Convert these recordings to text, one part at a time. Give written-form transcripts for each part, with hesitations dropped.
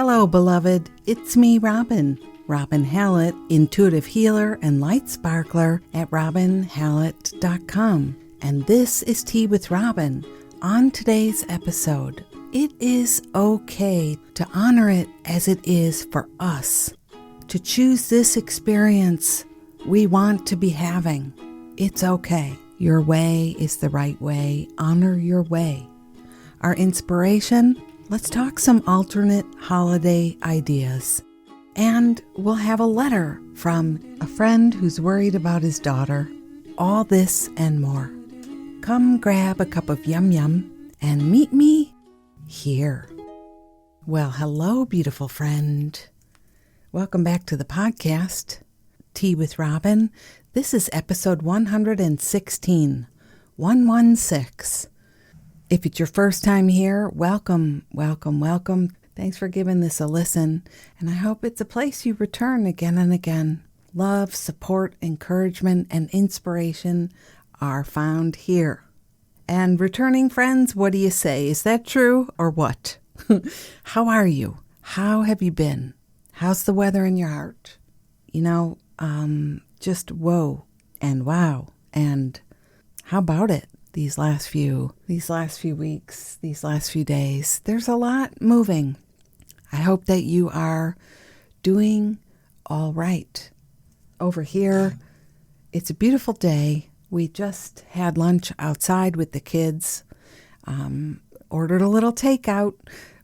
Hello, beloved. It's me, Robin. Robin Hallett, intuitive healer and light sparkler at robinhallett.com. And this is Tea with Robin. On today's episode, it is okay to honor it as it is for us, to choose this experience we want to be having. It's okay. Your way is the right way. Honor your way. Our inspiration, let's talk some alternate holiday ideas. And we'll have a letter from a friend who's worried about his daughter. All this and more. Come grab a cup of yum yum and meet me here. Well, hello, beautiful friend. Welcome back to the podcast, Tea with Robin. This is episode 116, 116. If it's your first time here, welcome, welcome, welcome. Thanks for giving this a listen, and I hope it's a place you return again and again. Love, support, encouragement, and inspiration are found here. And returning friends, what do you say? Is that true or what? How are you? How have you been? How's the weather in your heart? Just whoa and wow. And how about it? These last few weeks, these last few days, there's a lot moving. I hope that you are doing all right. Over here, it's a beautiful day. We just had lunch outside with the kids, ordered a little takeout.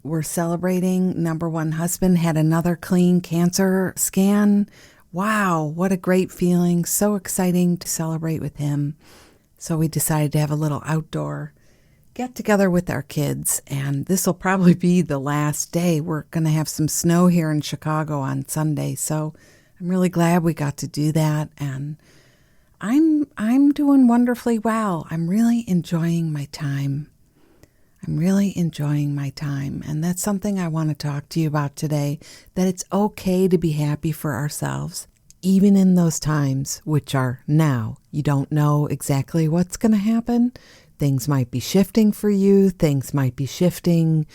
We're celebrating number one husband had another clean cancer scan. Wow, what a great feeling. So exciting to celebrate with him. So we decided to have a little outdoor get together with our kids, and this will probably be the last day. We're going to have some snow here in Chicago on Sunday, so I'm really glad we got to do that, and I'm doing wonderfully well. I'm really enjoying my time. And that's something I want to talk to you about today, that it's okay to be happy for ourselves. Even in those times, which are now, you don't know exactly what's going to happen. Things might be shifting for you. Things might be shifting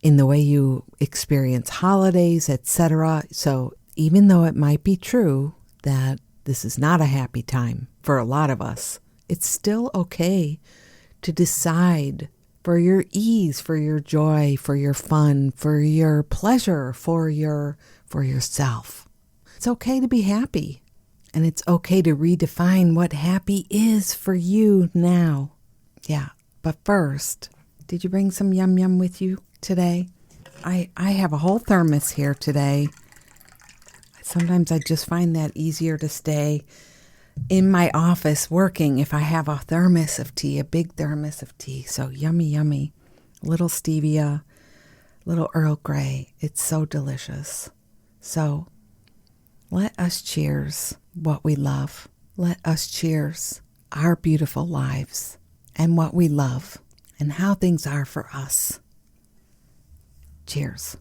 in the way you experience holidays, etc. So even though it might be true that this is not a happy time for a lot of us, it's still okay to decide for your ease, for your joy, for your fun, for your pleasure, for yourself. It's okay to be happy, and it's okay to redefine what happy is for you now. Yeah, but first, did you bring some yum yum with you today? I have a whole thermos here today. Sometimes I just find that easier to stay in my office working if I have a thermos of tea, a big thermos of tea. So yummy, yummy. Little stevia, little Earl Grey. It's so delicious. So let us cheers what we love. Let us cheers our beautiful lives and what we love and how things are for us. Cheers.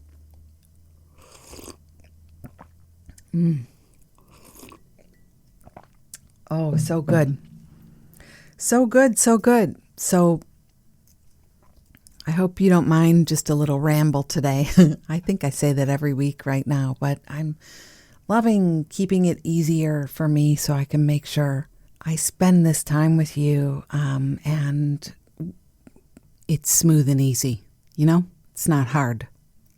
Oh, so good. So good, so good. So I hope you don't mind just a little ramble today. I think I say that every week right now, but I'm loving keeping it easier for me so I can make sure I spend this time with you, and it's smooth and easy. It's not hard.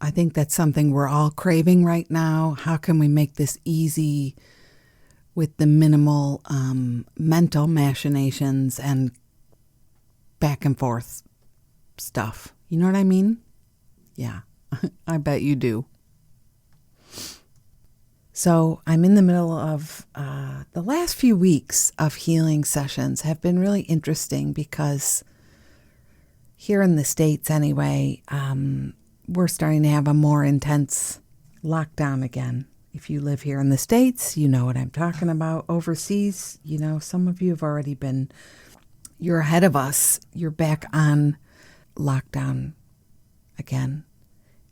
I think that's something we're all craving right now. How can we make this easy with the minimal mental machinations and back and forth stuff? You know what I mean? Yeah, I bet you do. So I'm in the middle of the last few weeks of healing sessions have been really interesting because here in the States anyway, we're starting to have a more intense lockdown again. If you live here in the States, you know what I'm talking about. Overseas, some of you have already you're ahead of us. You're back on lockdown again.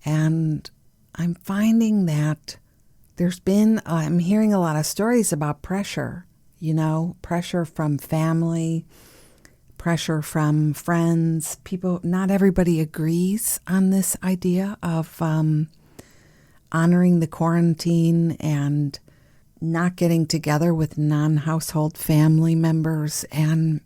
And I'm finding that I'm hearing a lot of stories about pressure, pressure from family, pressure from friends, people. Not everybody agrees on this idea of honoring the quarantine and not getting together with non-household family members. And,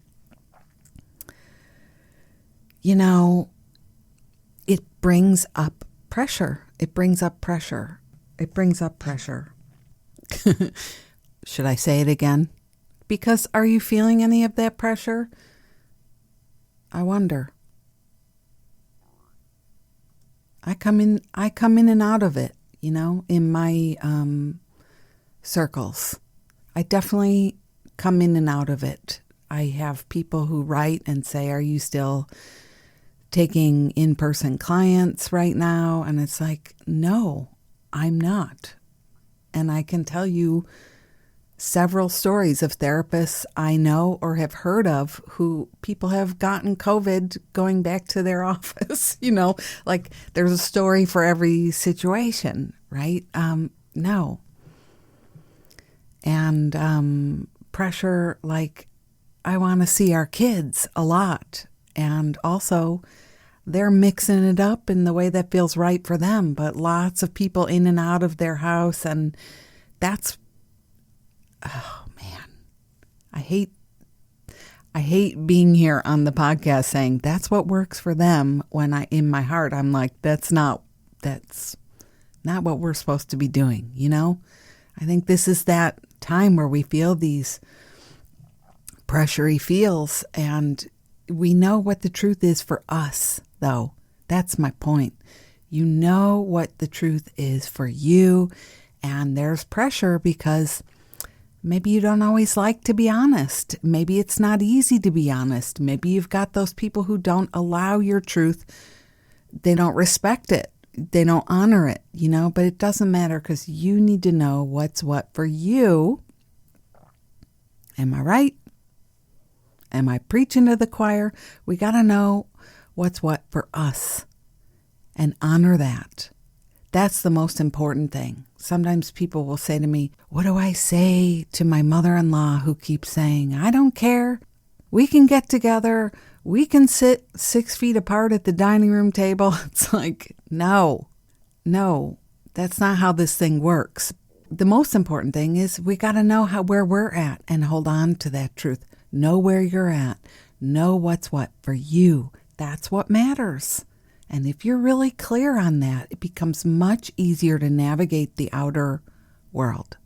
it brings up pressure. It brings up pressure. It brings up pressure. Should I say it again? Because are you feeling any of that pressure? I wonder. I come in and out of it, in my circles. I definitely come in and out of it. I have people who write and say, are you still taking in-person clients right now? And it's like, no, I'm not. And I can tell you several stories of therapists I know or have heard of who people have gotten COVID going back to their office. Like there's a story for every situation, right? No. And pressure, like I want to see our kids a lot. And also they're mixing it up in the way that feels right for them, but lots of people in and out of their house. And that's, oh man, I hate being here on the podcast saying that's what works for them when in my heart, I'm like, that's not what we're supposed to be doing. I think this is that time where we feel these pressury feels, and we know what the truth is for us, though. That's my point. You know what the truth is for you, and there's pressure because maybe you don't always like to be honest. Maybe it's not easy to be honest. Maybe you've got those people who don't allow your truth. They don't respect it. They don't honor it, but it doesn't matter because you need to know what's what for you. Am I right? Am I preaching to the choir? We got to know what's what for us and honor that. That's the most important thing. Sometimes people will say to me, what do I say to my mother-in-law who keeps saying, I don't care. We can get together. We can sit 6 feet apart at the dining room table. It's like, no, that's not how this thing works. The most important thing is we got to know where we're at and hold on to that truth. Know where you're at. Know what's what for you. That's what matters. And if you're really clear on that, it becomes much easier to navigate the outer world.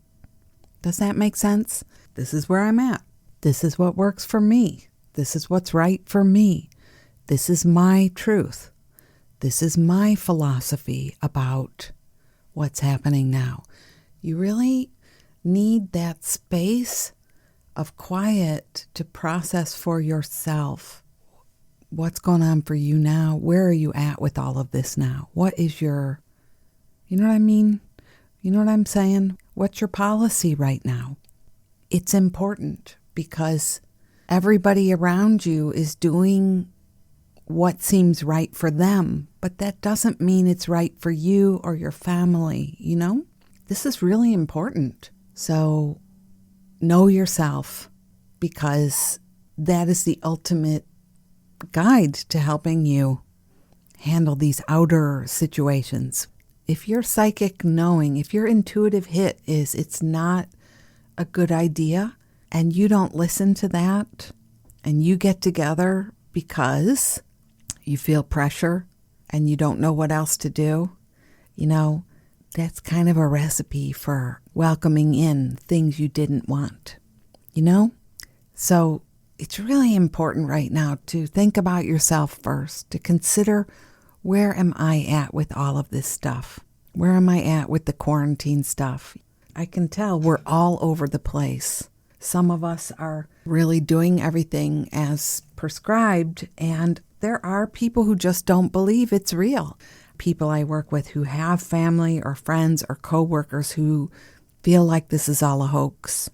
Does that make sense? This is where I'm at. This is what works for me. This is what's right for me. This is my truth. This is my philosophy about what's happening now. You really need that space of quiet to process for yourself. What's going on for you now? Where are you at with all of this now? What is you know what I mean? You know what I'm saying? What's your policy right now? It's important because everybody around you is doing what seems right for them, but that doesn't mean it's right for you or your family, This is really important. So know yourself, because that is the ultimate guide to helping you handle these outer situations. If your psychic knowing, if your intuitive hit is it's not a good idea, and you don't listen to that, and you get together because you feel pressure and you don't know what else to do, that's kind of a recipe for welcoming in things you didn't want, So it's really important right now to think about yourself first, to consider, where am I at with all of this stuff? Where am I at with the quarantine stuff? I can tell we're all over the place. Some of us are really doing everything as prescribed, and there are people who just don't believe it's real. People I work with who have family or friends or coworkers who feel like this is all a hoax.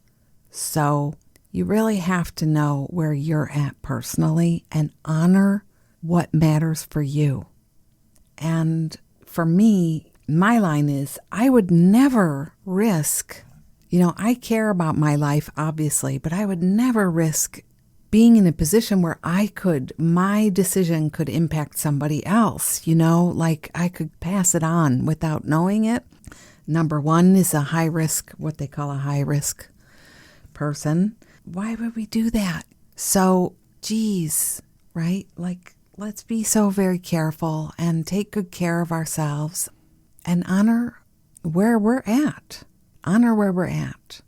So you really have to know where you're at personally and honor what matters for you. And for me, my line is, I would never risk, I care about my life, obviously, but I would never risk being in a position where my decision could impact somebody else, like I could pass it on without knowing it. Number one is a high risk, what they call a high risk person. Why would we do that? So, right? Like, let's be so very careful and take good care of ourselves and honor where we're at. Honor where we're at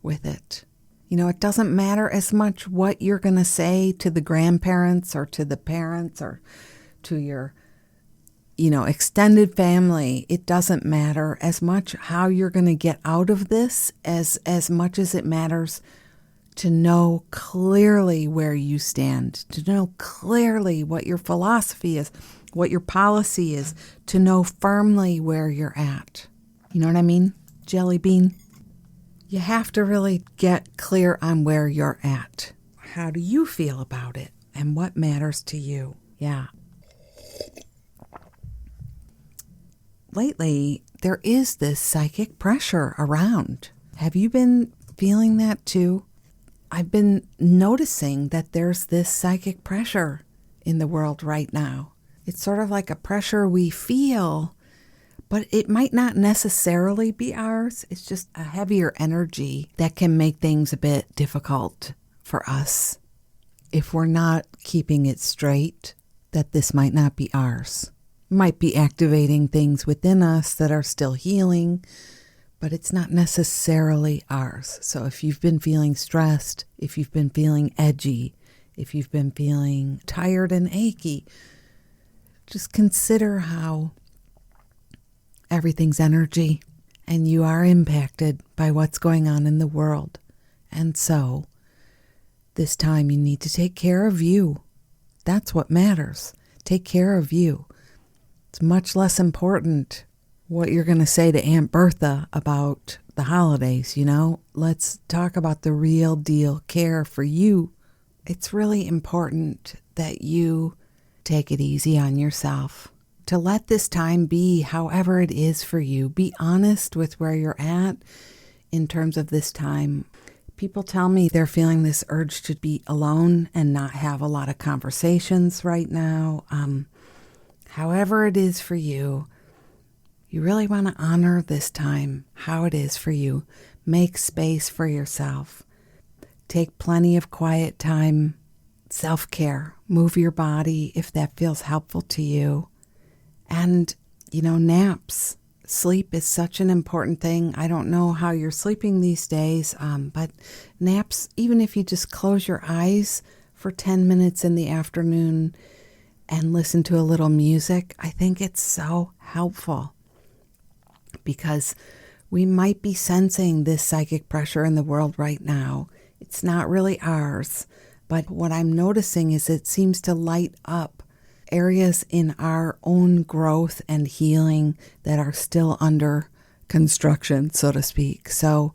with it. It doesn't matter as much what you're going to say to the grandparents or to the parents or to your, extended family. It doesn't matter as much how you're going to get out of this as much as it matters to know clearly where you stand, to know clearly what your philosophy is, what your policy is, to know firmly where you're at. You know what I mean, Jelly Bean? You have to really get clear on where you're at. How do you feel about it? And what matters to you? Yeah. Lately, there is this psychic pressure around. Have you been feeling that too? I've been noticing that there's this psychic pressure in the world right now. It's sort of like a pressure we feel, but it might not necessarily be ours. It's just a heavier energy that can make things a bit difficult for us if we're not keeping it straight that this might not be ours. It might be activating things within us that are still healing, but it's not necessarily ours. So if you've been feeling stressed, if you've been feeling edgy, if you've been feeling tired and achy, just consider how everything's energy, and you are impacted by what's going on in the world. And so, this time you need to take care of you. That's what matters. Take care of you. It's much less important what you're going to say to Aunt Bertha about the holidays, Let's talk about the real deal care for you. It's really important that you take it easy on yourself. To let this time be however it is for you. Be honest with where you're at in terms of this time. People tell me they're feeling this urge to be alone and not have a lot of conversations right now. However it is for you, you really want to honor this time, how it is for you. Make space for yourself. Take plenty of quiet time, self-care. Move your body if that feels helpful to you. And, naps. Sleep is such an important thing. I don't know how you're sleeping these days, but naps, even if you just close your eyes for 10 minutes in the afternoon and listen to a little music, I think it's so helpful because we might be sensing this psychic pressure in the world right now. It's not really ours, but what I'm noticing is it seems to light up areas in our own growth and healing that are still under construction, so to speak. So,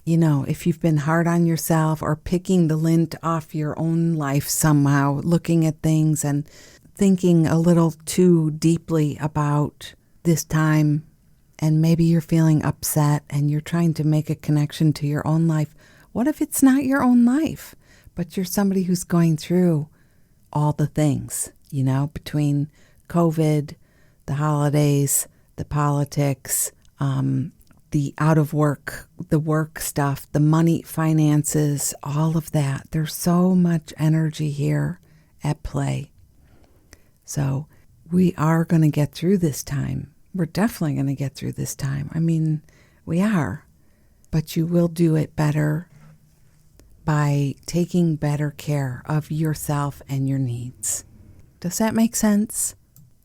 if you've been hard on yourself or picking the lint off your own life somehow, looking at things and thinking a little too deeply about this time, and maybe you're feeling upset and you're trying to make a connection to your own life. What if it's not your own life, but you're somebody who's going through all the things? Between COVID, the holidays, the politics, the out of work, the work stuff, the money, finances, all of that. There's so much energy here at play. So we are going to get through this time. We're definitely going to get through this time. I mean, we are. But you will do it better by taking better care of yourself and your needs. Does that make sense?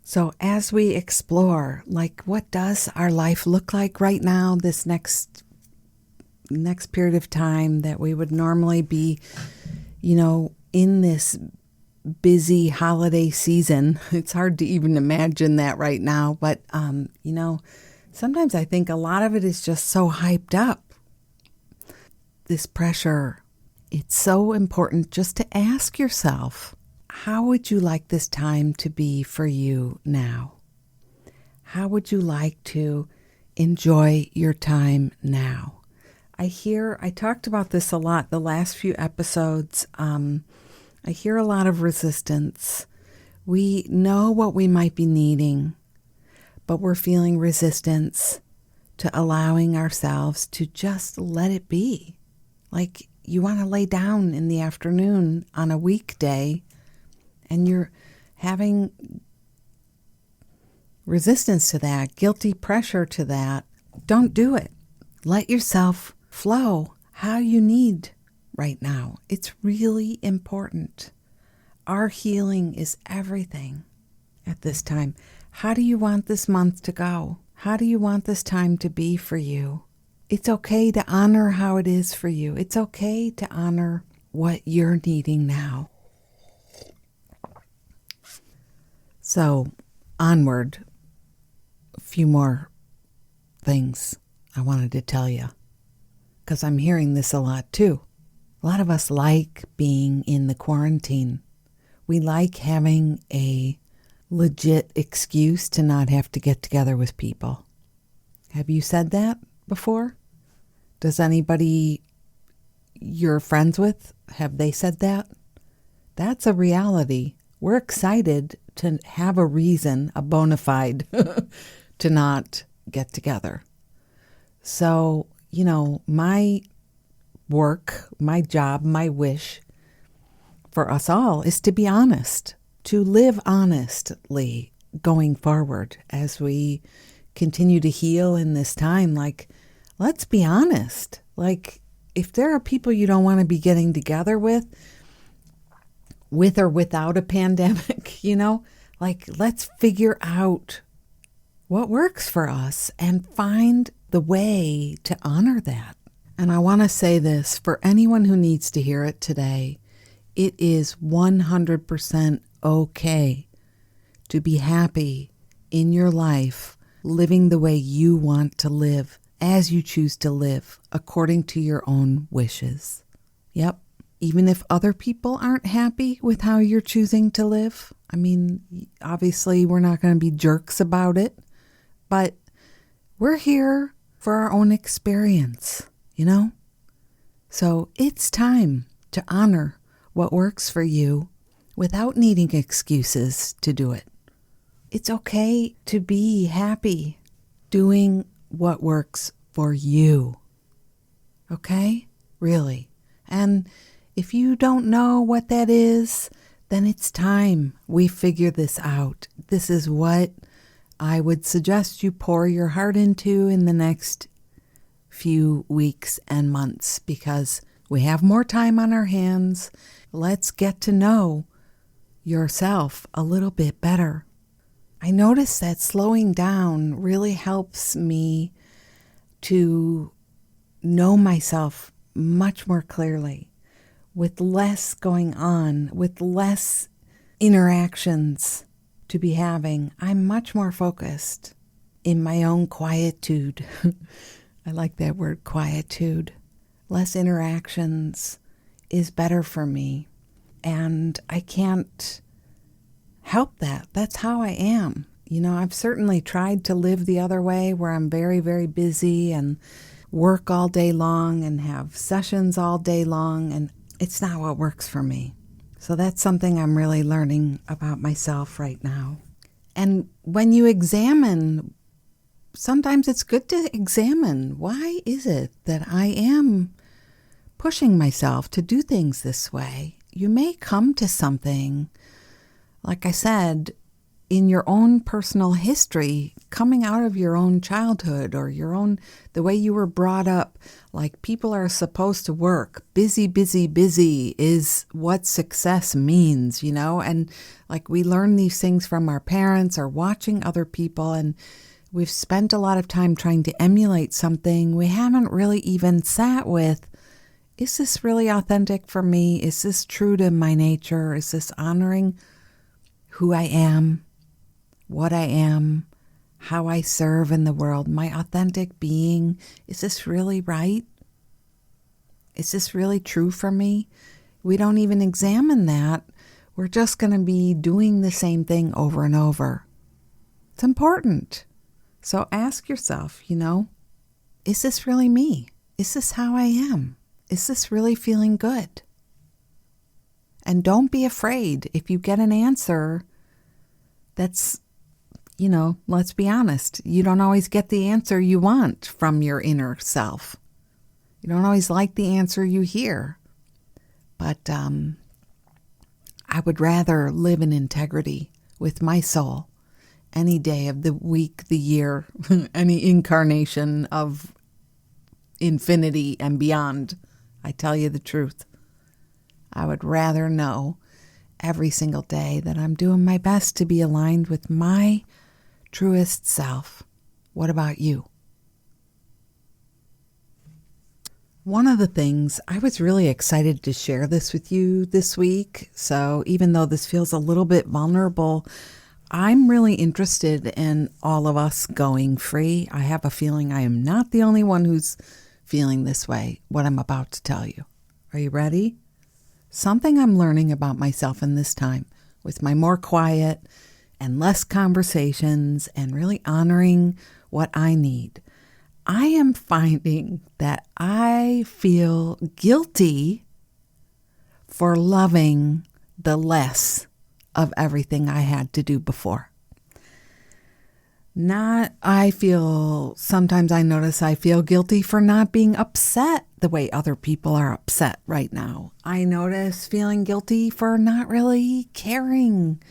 So as we explore, what does our life look like right now, this next period of time that we would normally be, in this busy holiday season. It's hard to even imagine that right now, but, sometimes I think a lot of it is just so hyped up. This pressure, it's so important just to ask yourself, how would you like this time to be for you now? How would you like to enjoy your time now? I talked about this a lot the last few episodes. I hear a lot of resistance. We know what we might be needing, but we're feeling resistance to allowing ourselves to just let it be. Like you want to lay down in the afternoon on a weekday and you're having resistance to that, guilty pressure to that. Don't do it. Let yourself flow how you need right now. It's really important. Our healing is everything at this time. How do you want this month to go? How do you want this time to be for you? It's okay to honor how it is for you. It's okay to honor what you're needing now. So, onward. A few more things I wanted to tell you, because I'm hearing this a lot too. A lot of us like being in the quarantine. We like having a legit excuse to not have to get together with people. Have you said that before? Does anybody you're friends with, have they said that? That's a reality. We're excited to have a reason, a bona fide, to not get together. So, my work, my job, my wish for us all is to be honest, to live honestly going forward as we continue to heal in this time. Like, let's be honest. Like, if there are people you don't want to be getting together with or without a pandemic, like, let's figure out what works for us and find the way to honor that. And I want to say this for anyone who needs to hear it today. It is 100% okay to be happy in your life, living the way you want to live, as you choose to live, according to your own wishes. Yep. Even if other people aren't happy with how you're choosing to live. I mean, obviously we're not going to be jerks about it, but we're here for our own experience, So it's time to honor what works for you without needing excuses to do it. It's okay to be happy doing what works for you. Okay? Really. And if you don't know what that is, then it's time we figure this out. This is what I would suggest you pour your heart into in the next few weeks and months, because we have more time on our hands. Let's get to know yourself a little bit better. I notice that slowing down really helps me to know myself much more clearly, with less going on, with less interactions to be having. I'm much more focused in my own quietude. I like that word, quietude. Less interactions is better for me. And I can't help that. That's how I am. I've certainly tried to live the other way, where I'm very, very busy and work all day long and have sessions all day long, and it's not what works for me. So that's something I'm really learning about myself right now. And when you examine, sometimes it's good to examine, why is it that I am pushing myself to do things this way? You may come to something, like I said, in your own personal history, coming out of your own childhood or the way you were brought up. Like, people are supposed to work. Busy, busy, busy is what success means, and like we learn these things from our parents or watching other people, and we've spent a lot of time trying to emulate something we haven't really even sat with. Is this really authentic for me? Is this true to my nature? Is this honoring who I am, what I am, how I serve in the world, my authentic being? Is this really right? Is this really true for me? We don't even examine that. We're just going to be doing the same thing over and over. It's important. So ask yourself, is this really me? is this how I am? Is this really feeling good? And don't be afraid if you get an answer that's, let's be honest, you don't always get the answer you want from your inner self. You don't always like the answer you hear. But I would rather live in integrity with my soul any day of the week, the year, any incarnation of infinity and beyond. I tell you the truth. I would rather know every single day that I'm doing my best to be aligned with my truest self. What about you? One of the things, I was really excited to share this with you this week. So even though this feels a little bit vulnerable, I'm really interested in all of us going free. I have a feeling I am not the only one who's feeling this way, what I'm about to tell you. Are you ready? Something I'm learning about myself in this time, with my more quiet and less conversations and really honoring what I need. I am finding that I feel guilty for loving the less of everything I had to do before. Sometimes I notice I feel guilty for not being upset the way other people are upset right now. I notice feeling guilty for not really caring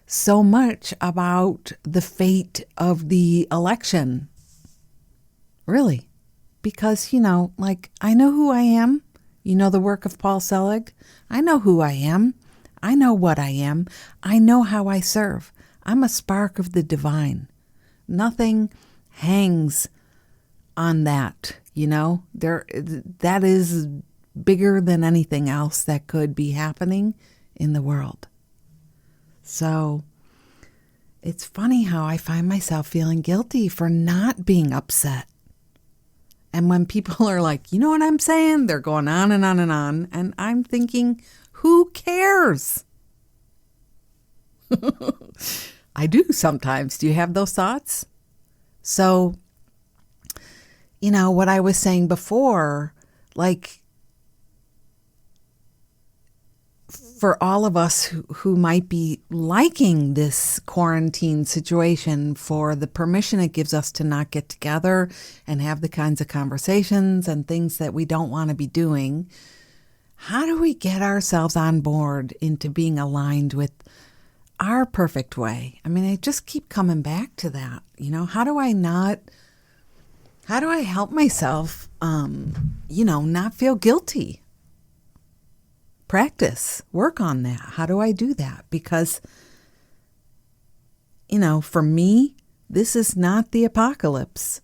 so much about the fate of the election. Really. Because, I know who I am. The work of Paul Selig. I know who I am. I know what I am. I know how I serve. I'm a spark of the divine. Nothing hangs on that, that is bigger than anything else that could be happening in the world. So it's funny how I find myself feeling guilty for not being upset. And when people are like, you know what I'm saying? They're going on and on and on. And I'm thinking, who cares? I do sometimes. Do you have those thoughts? So, what I was saying before, for all of us who might be liking this quarantine situation, for the permission it gives us to not get together and have the kinds of conversations and things that we don't want to be doing, how do we get ourselves on board into being aligned with our perfect way? I mean, I just keep coming back to that. How do I help myself, not feel guilty? Practice, work on that. How do I do that? Because, for me, this is not the apocalypse.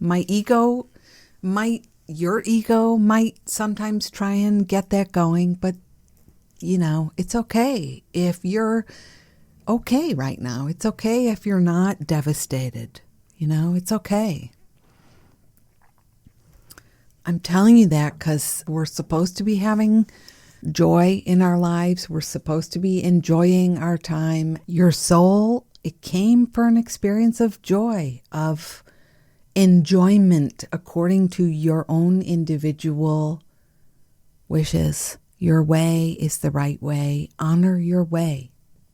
Your ego might sometimes try and get that going, but, it's okay if you're okay right now. It's okay if you're not devastated. It's okay. I'm telling you that because we're supposed to be having joy in our lives. We're supposed to be enjoying our time. Your soul, it came for an experience of joy, of enjoyment according to your own individual wishes. Your way is the right way. Honor your way.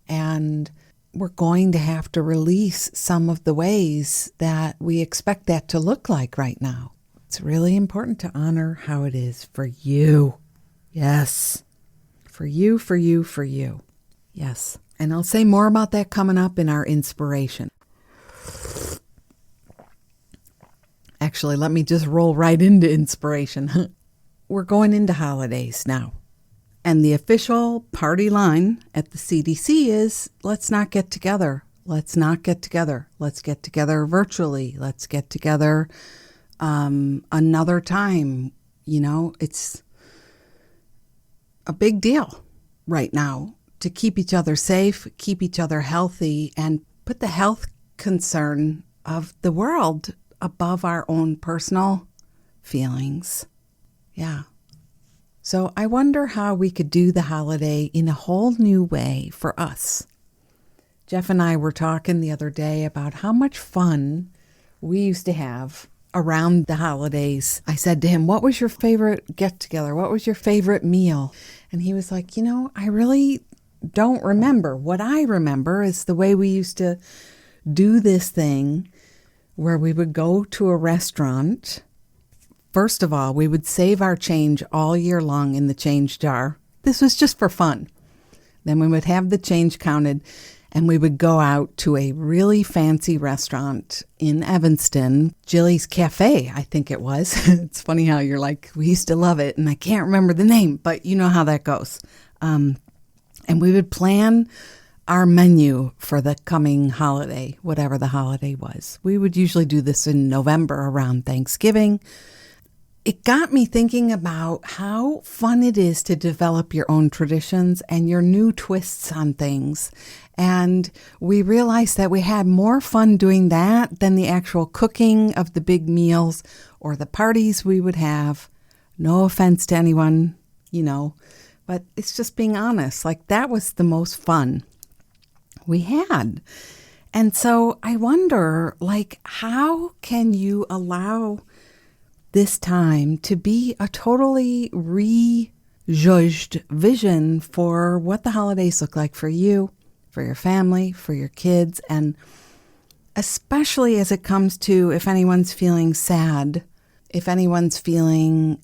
And we're going to have to release some of the ways that we expect that to look like right now. It's really important to honor how it is for you. Yes. For you, for you, for you. Yes. And I'll say more about that coming up in our inspiration. Actually, let me just roll right into inspiration. We're going into holidays now. And the official party line at the CDC is, let's not get together. Let's not get together. Let's get together virtually. Let's get together another time. It's a big deal right now to keep each other safe, keep each other healthy, and put the health concern of the world above our own personal feelings. Yeah. So I wonder how we could do the holiday in a whole new way for us. Jeff and I were talking the other day about how much fun we used to have around the holidays, I said to him, what was your favorite get-together? What was your favorite meal? And he was like, I really don't remember. What I remember is the way we used to do this thing where we would go to a restaurant. First of all, we would save our change all year long in the change jar. This was just for fun. Then we would have the change counted, and we would go out to a really fancy restaurant in Evanston, Jilly's Cafe, I think it was. It's funny how you're like, we used to love it, and I can't remember the name, but you know how that goes. And we would plan our menu for the coming holiday, whatever the holiday was. We would usually do this in November around Thanksgiving. It got me thinking about how fun it is to develop your own traditions and your new twists on things. And we realized that we had more fun doing that than the actual cooking of the big meals or the parties we would have. No offense to anyone, but it's just being honest. Like, that was the most fun we had. And so I wonder, how can you allow this time to be a totally rejudged vision for what the holidays look like for you, for your family, for your kids, and especially as it comes to if anyone's feeling sad, if anyone's feeling,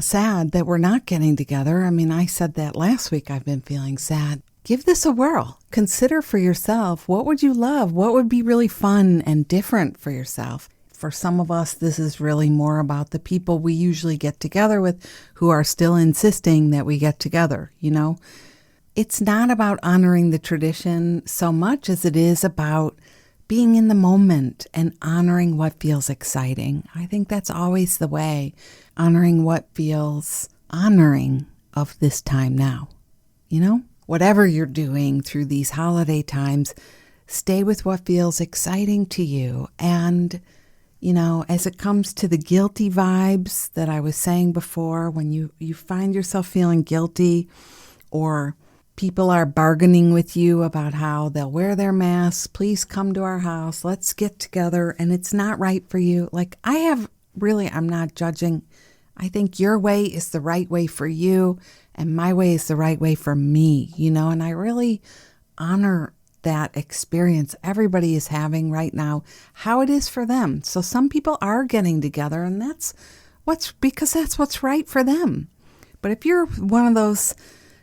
sad that we're not getting together. I mean, I said that last week. I've been feeling sad. Give this a whirl. Consider for yourself, what would you love? What would be really fun and different for yourself? For some of us, this is really more about the people we usually get together with who are still insisting that we get together, It's not about honoring the tradition so much as it is about being in the moment and honoring what feels exciting. I think that's always the way, honoring what feels honoring of this time now, Whatever you're doing through these holiday times, stay with what feels exciting to you. And as it comes to the guilty vibes that I was saying before, when you find yourself feeling guilty or people are bargaining with you about how they'll wear their masks, please come to our house, let's get together, and it's not right for you. I'm not judging. I think your way is the right way for you, and my way is the right way for me, and I really honor that experience everybody is having right now, how it is for them. So some people are getting together, and that's what's right for them. But if you're one of those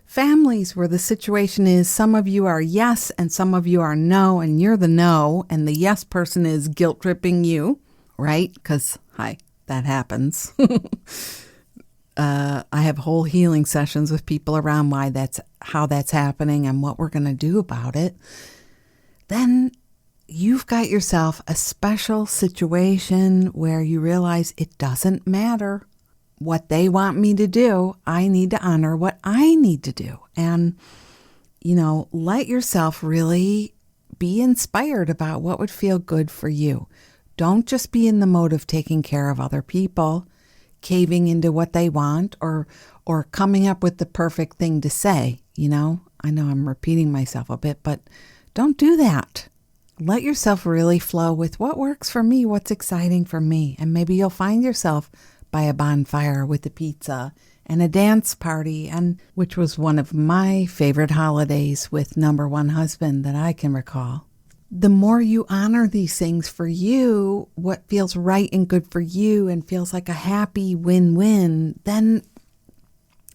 families where the situation is some of you are yes and some of you are no, and you're the no, and the yes person is guilt tripping you, right? Because, that happens. I have whole healing sessions with people around how that's happening and what we're going to do about it. Then you've got yourself a special situation where you realize it doesn't matter what they want me to do. I need to honor what I need to do. And, let yourself really be inspired about what would feel good for you. Don't just be in the mode of taking care of other people, caving into what they want or coming up with the perfect thing to say. I know I'm repeating myself a bit, but don't do that. Let yourself really flow with what works for me, what's exciting for me. And maybe you'll find yourself by a bonfire with a pizza and a dance party, and which was one of my favorite holidays with number one husband that I can recall. The more you honor these things for you, what feels right and good for you and feels like a happy win-win, then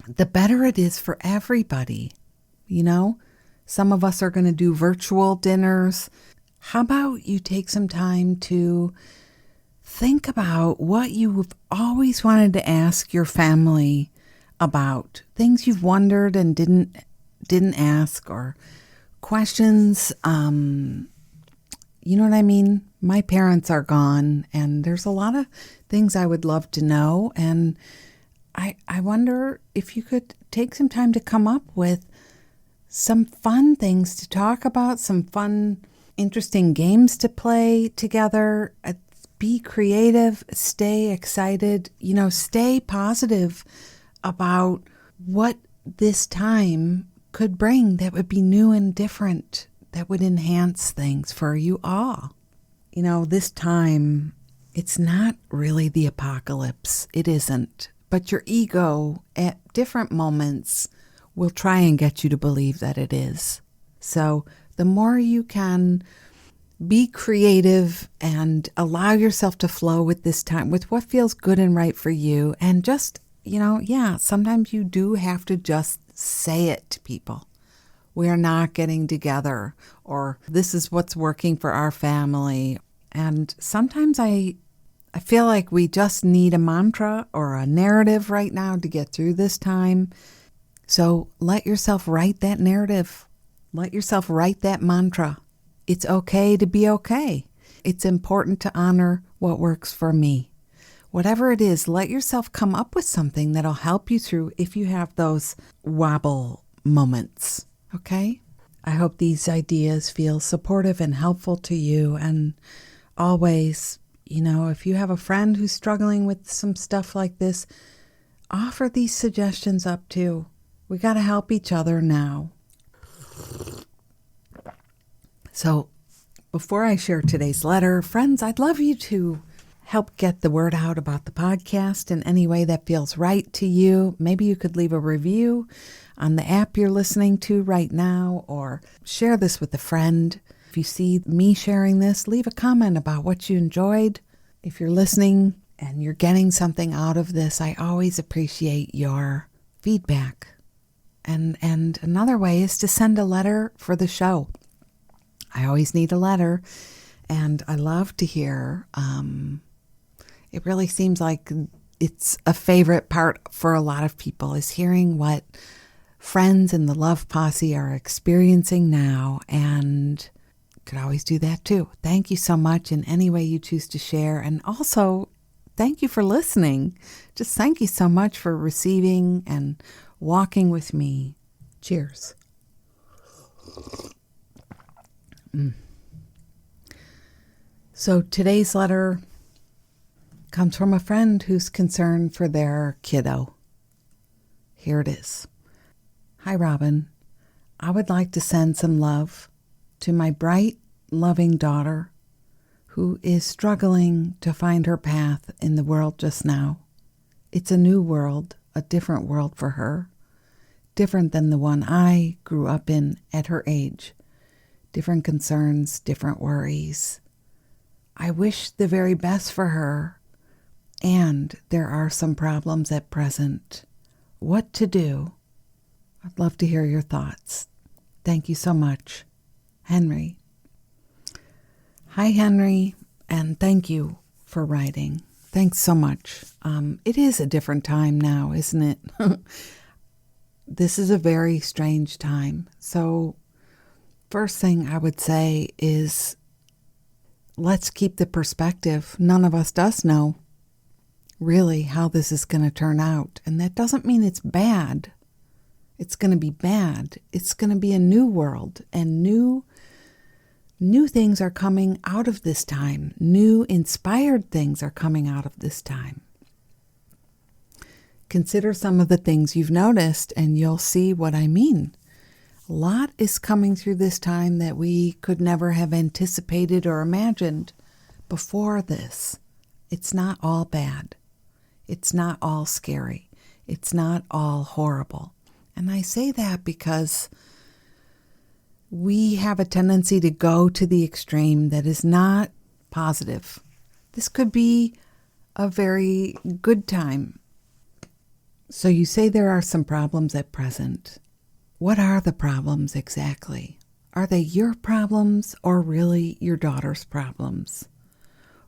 the better it is for everybody. Some of us are going to do virtual dinners. How about you take some time to think about what you've always wanted to ask your family about, things you've wondered and didn't ask, or questions. You know what I mean? My parents are gone, and there's a lot of things I would love to know. And I wonder if you could take some time to come up with some fun things to talk about, some fun, interesting games to play together. Be creative, stay excited, stay positive about what this time could bring that would be new and different, that would enhance things for you all. This time It's not really the apocalypse. It isn't. But your ego at different moments will try and get you to believe that it is. So the more you can be creative and allow yourself to flow with this time, with what feels good and right for you, and just, sometimes you do have to just say it to people. We're not getting together, or this is what's working for our family. And sometimes I feel like we just need a mantra or a narrative right now to get through this time. So let yourself write that narrative. Let yourself write that mantra. It's okay to be okay. It's important to honor what works for me. Whatever it is, let yourself come up with something that'll help you through if you have those wobble moments. Okay? I hope these ideas feel supportive and helpful to you. And always, if you have a friend who's struggling with some stuff like this, offer these suggestions up too. We got to help each other now. So before I share today's letter, friends, I'd love you to help get the word out about the podcast in any way that feels right to you. Maybe you could leave a review on the app you're listening to right now, or share this with a friend. If you see me sharing this, leave a comment about what you enjoyed. If you're listening and you're getting something out of this, I always appreciate your feedback. And another way is to send a letter for the show. I always need a letter, and I love to hear. It really seems like it's a favorite part for a lot of people, is hearing what friends in the Love Posse are experiencing now, and could always do that too. Thank you so much in any way you choose to share, and also thank you for listening. Just thank you so much for receiving and walking with me. Cheers. So today's letter comes from a friend who's concerned for their kiddo. Here it is. Hi, Robin. I would like to send some love to my bright, loving daughter who is struggling to find her path in the world just now. It's a new world, a different world for her, different than the one I grew up in at her age. Different concerns, different worries. I wish the very best for her, and there are some problems at present. What to do? I'd love to hear your thoughts. Thank you so much. Henry. Hi, Henry, and thank you for writing. Thanks so much. It is a different time now, isn't it? This is a very strange time. So first thing I would say is, let's keep the perspective. None of us does know really how this is going to turn out. And that doesn't mean it's bad. It's going to be bad. It's going to be a new world, and new things are coming out of this time. New inspired things are coming out of this time. Consider some of the things you've noticed, and you'll see what I mean. A lot is coming through this time that we could never have anticipated or imagined before this. It's not all bad. It's not all scary. It's not all horrible. And I say that because we have a tendency to go to the extreme that is not positive. This could be a very good time. So you say there are some problems at present. What are the problems exactly? Are they your problems or really your daughter's problems?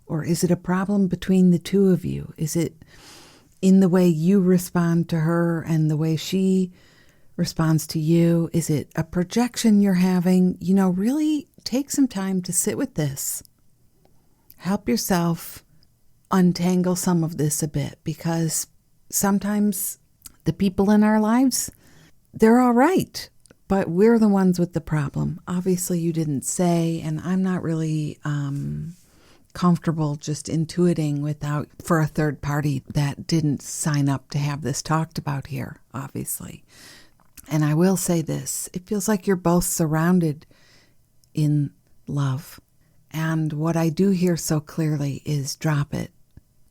Or is it a problem between the two of you? Is it in the way you respond to her and the way she responds to you? Is it a projection you're having? Really take some time to sit with this. Help yourself untangle some of this a bit, because sometimes the people in our lives, they're all right, but we're the ones with the problem. Obviously, you didn't say, and I'm not really comfortable just intuiting for a third party that didn't sign up to have this talked about here, obviously. And I will say this, it feels like you're both surrounded in love, And what I do hear so clearly is drop it,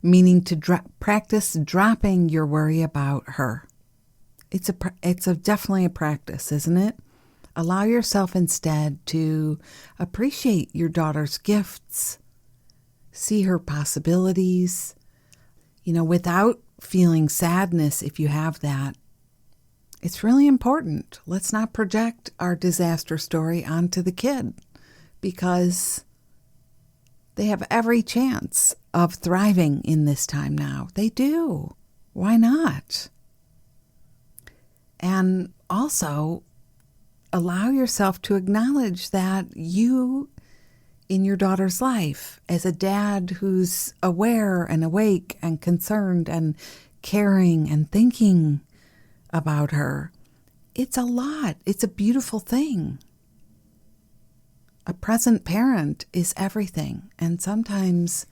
meaning to practice dropping your worry about her. It's definitely a practice, isn't it? Allow yourself instead to appreciate your daughter's gifts, see her possibilities, without feeling sadness if you have that. It's really important. Let's not project our disaster story onto the kid, because they have every chance of thriving in this time now. They do. Why not? And also, allow yourself to acknowledge that you, in your daughter's life, as a dad who's aware and awake and concerned and caring and thinking about her, it's a lot. It's a beautiful thing. A present parent is everything. And sometimes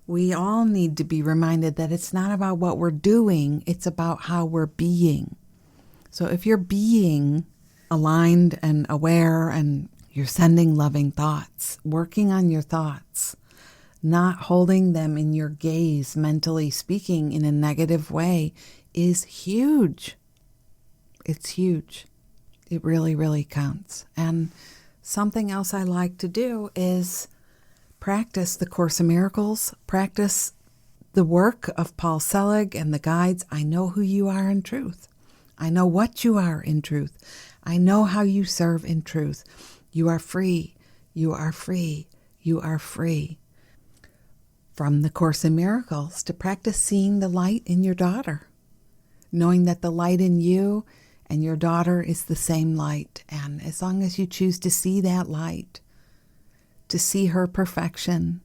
we all need to be reminded that it's not about what we're doing, it's about how we're being. So if you're being aligned and aware and you're sending loving thoughts, working on your thoughts, not holding them in your gaze, mentally speaking in a negative way, is huge. It's huge. It really, really counts. And something else I like to do is practice the Course in Miracles, practice the work of Paul Selig and the guides. I know who you are in truth. I know what you are in truth. I know how you serve in truth. You are free. You are free. You are free. From the Course in Miracles, to practice seeing the light in your daughter, knowing that the light in you and your daughter is the same light. And as long as you choose to see that light, to see her perfection,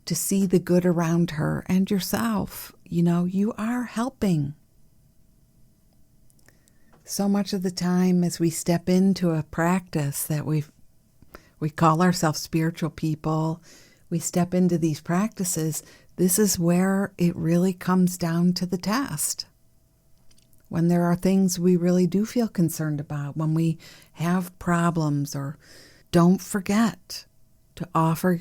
to see the good around her and yourself, you are helping. So much of the time as we step into a practice that we call ourselves spiritual people, we step into these practices, this is where it really comes down to the test. When there are things we really do feel concerned about, when we have problems, or don't forget to offer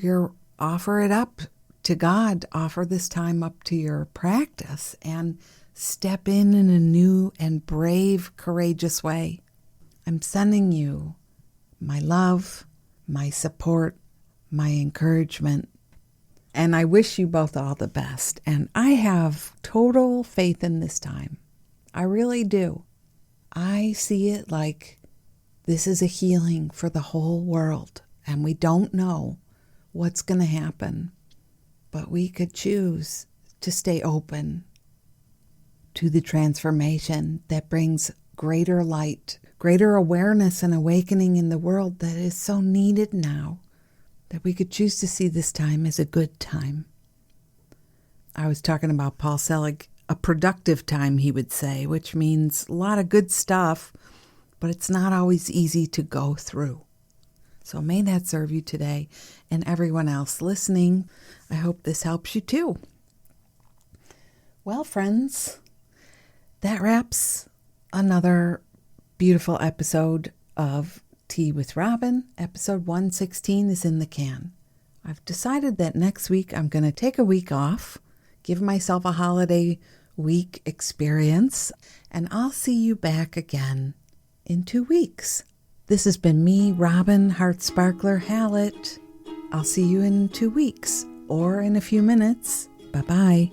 it up to God, offer this time up to your practice, and step in a new and brave, courageous way. I'm sending you my love, my support, my encouragement, and I wish you both all the best. And I have total faith in this time. I really do. I see it like this is a healing for the whole world, and we don't know what's going to happen, but we could choose to stay open to the transformation that brings greater light, greater awareness and awakening in the world that is so needed now, that we could choose to see this time as a good time. I was talking about Paul Selig, a productive time, he would say, which means a lot of good stuff, but it's not always easy to go through. So may that serve you today, and everyone else listening. I hope this helps you too. Well, friends, that wraps another beautiful episode of Tea with Robin. Episode 116 is in the can. I've decided that next week I'm going to take a week off, give myself a holiday week experience, and I'll see you back again in 2 weeks. This has been me, Robin Heart Sparkler Hallett. I'll see you in 2 weeks or in a few minutes. Bye-bye.